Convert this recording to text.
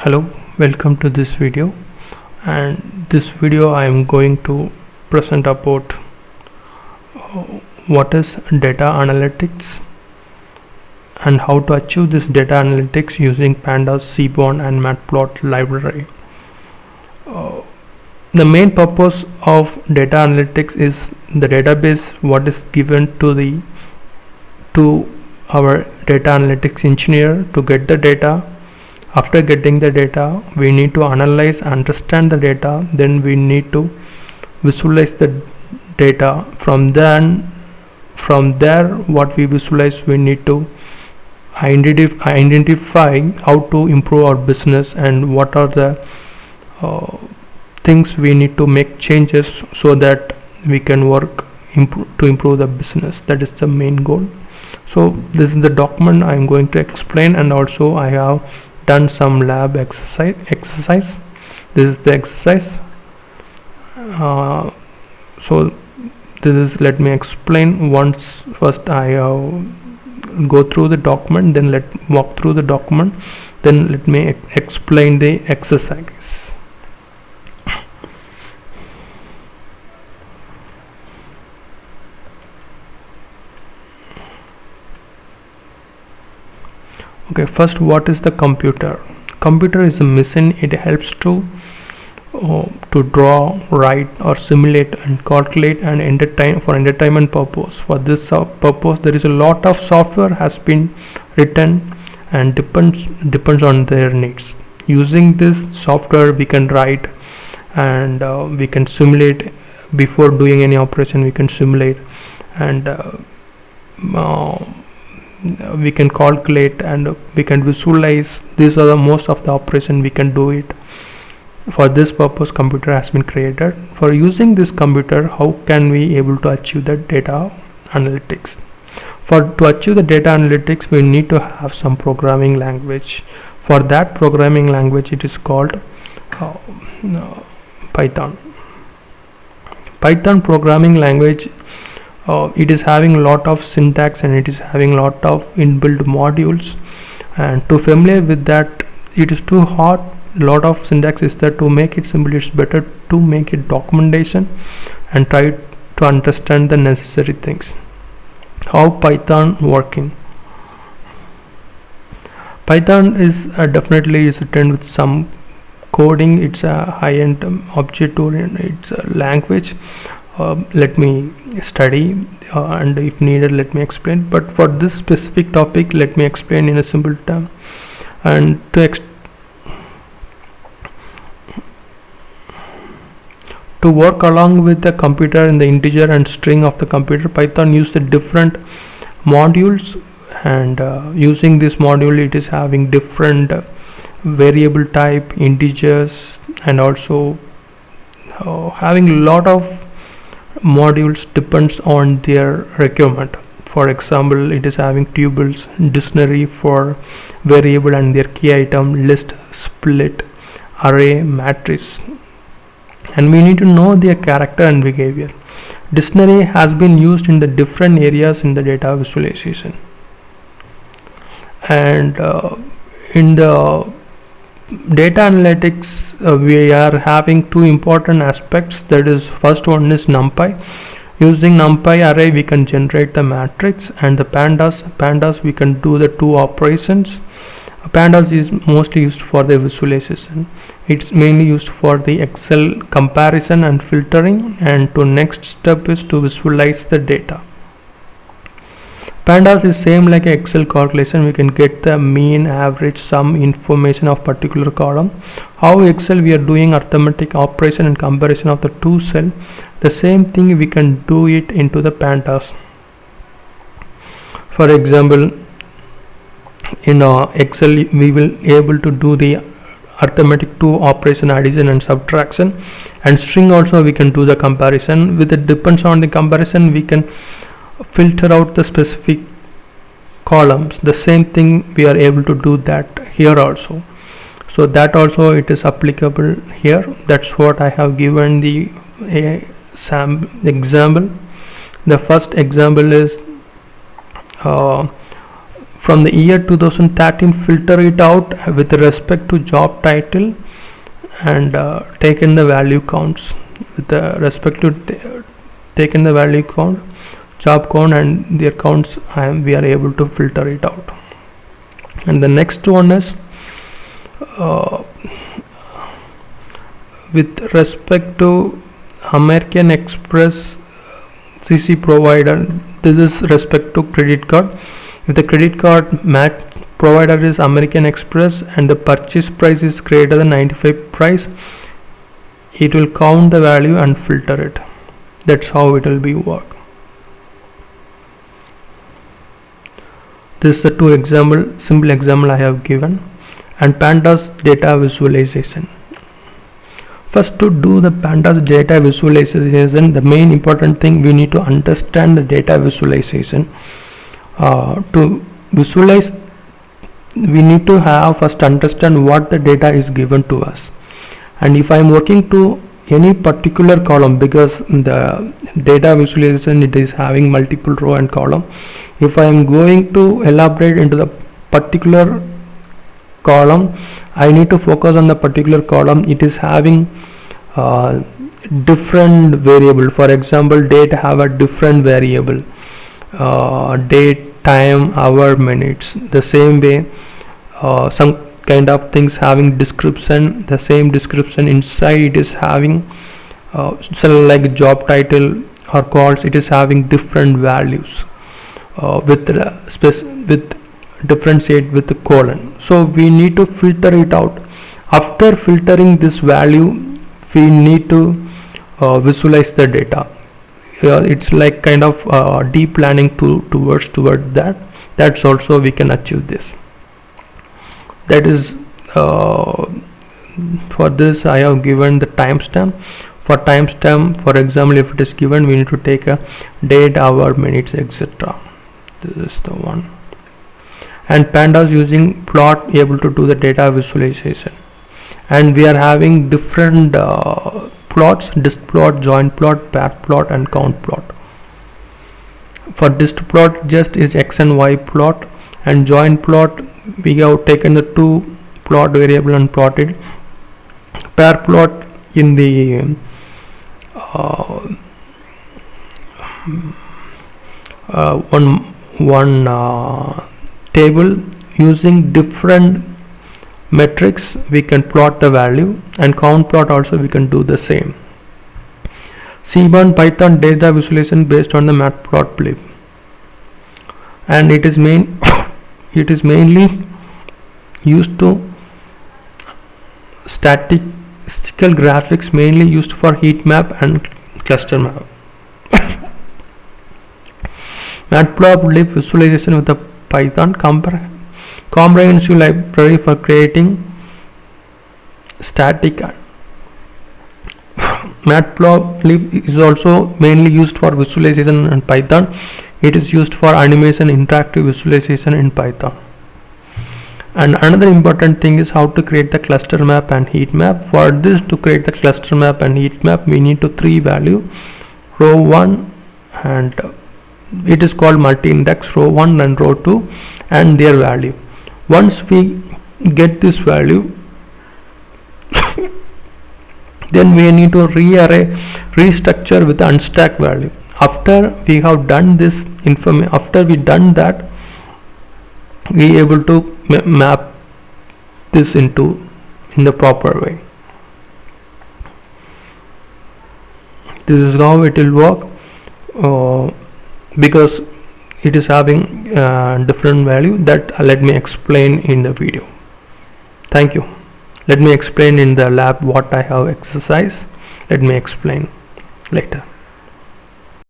Hello, welcome to this video. And this video I am going to present about what is data analytics and how to achieve this data analytics using Pandas, Seaborn and Matplotlib library. The main purpose of data analytics is the database what is given to our data analytics engineer to get the data. After getting the data, we need to analyze, understand the data, then we need to visualize the data. From there what we visualize, we need to identify how to improve our business and what are the things we need to make changes so that we can work to improve the business. That is the main goal. So this is the document I am going to explain, and also I have done some lab exercise. This is the exercise. So this is, let me explain once. First I go through the document, then walk through the document, then let me explain the exercise. Okay, first, what is the computer? Computer is a machine. It helps to draw, write or simulate and calculate and entertain for entertainment purpose. For this purpose there is a lot of software has been written and depends on their needs. Using this software we can write and we can simulate. Before doing any operation we can simulate, and we can calculate and we can visualize. These are the most of the operation we can do it. For this purpose computer has been created. For using this computer, how can we able to achieve the data analytics? To achieve the data analytics we need to have some programming language. For that programming language it is called Python programming language. It is having a lot of syntax and it is having a lot of inbuilt modules, and to familiar with that it is too hard. Lot of syntax is there. To make it simple, it's better to make it documentation and try to understand the necessary things. How Python working? Python is definitely is written with some coding. It's a high-end object oriented. It's a language. Let me study and if needed let me explain, but for this specific topic let me explain in a simple term. And to work along with the computer in the integer and string of the computer, Python use the different modules, and using this module it is having different variable type, integers, and also having a lot of modules depends on their requirement. For example, it is having tuples, dictionary for variable and their key item, list, split, array, matrix, and we need to know their character and behavior. Dictionary has been used in the different areas in the data visualization, and in the data analytics we are having two important aspects. That is, first one is NumPy. Using NumPy array we can generate the matrix, and the pandas we can do the two operations. Pandas is mostly used for the visualization. It's mainly used for the Excel comparison and filtering, and to next step is to visualize the data. Pandas is same like Excel calculation. We can get the mean, average, sum information of particular column. How Excel we are doing arithmetic operation and comparison of the two cell, the same thing we can do it into the pandas. For example, in Excel we will able to do the arithmetic two operation, addition and subtraction, and string also we can do the comparison. With it depends on the comparison we can filter out the specific columns. The same thing we are able to do that here also. So that also it is applicable here. That's what I have given the example. The first example is from the year 2013, filter it out with respect to job title, and take in the value counts with respect to take in the value count, job count, and their counts. We are able to filter it out. And the next one is with respect to American Express CC provider. This is respect to credit card. If the credit card match provider is American Express and the purchase price is greater than 95 price, it will count the value and filter it. That's how it will be work. This is the simple example I have given. And pandas data visualization. First, to do the pandas data visualization, the main important thing, we need to understand the data visualization. To visualize, we need to have first understand what the data is given to us. And if I am working to any particular column, because the data visualization, it is having multiple row and column. If I am going to elaborate into the particular column, I need to focus on the particular column. It is having different variable. For example, date have a different variable, date, time, hour, minutes. The same way, some kind of things having description, the same description inside it is having so like job title or calls, it is having different values with differentiate with the colon. So we need to filter it out. After filtering this value, we need to visualize the data. It's like kind of deep planning towards that. That's also we can achieve this. That is for this I have given the timestamp. For timestamp, for example, if it is given, we need to take a date, hour, minutes, etc. This is the one. And pandas using plot able to do the data visualization. And we are having different plots: dist plot, join plot, pair plot, and count plot. For dist plot, just is x and y plot, and join plot, we have taken the two plot variable and plotted. Pair plot in the one table using different metrics, we can plot the value, and count plot also we can do the same. Seaborn Python data visualization based on the matplotlib, and it is mainly used to statistical graphics, mainly used for heat map and cluster map. Matplotlib visualization with the Python comprehensive library for creating static. Matplotlib is also mainly used for visualization in Python. It is used for animation, interactive visualization in Python. And another important thing is how to create the cluster map and heat map. For this, to create the cluster map and heat map, we need to three value: row 1, and it is called multi-index, row 1 and row 2, and their value. Once we get this value, then we need to restructure with the unstack value. After we have done this information, after we done that, we able to map this in the proper way. This is how it will work, because it is having different value. That let me explain in the video. Thank you. Let me explain in the lab what I have exercised. Let me explain later.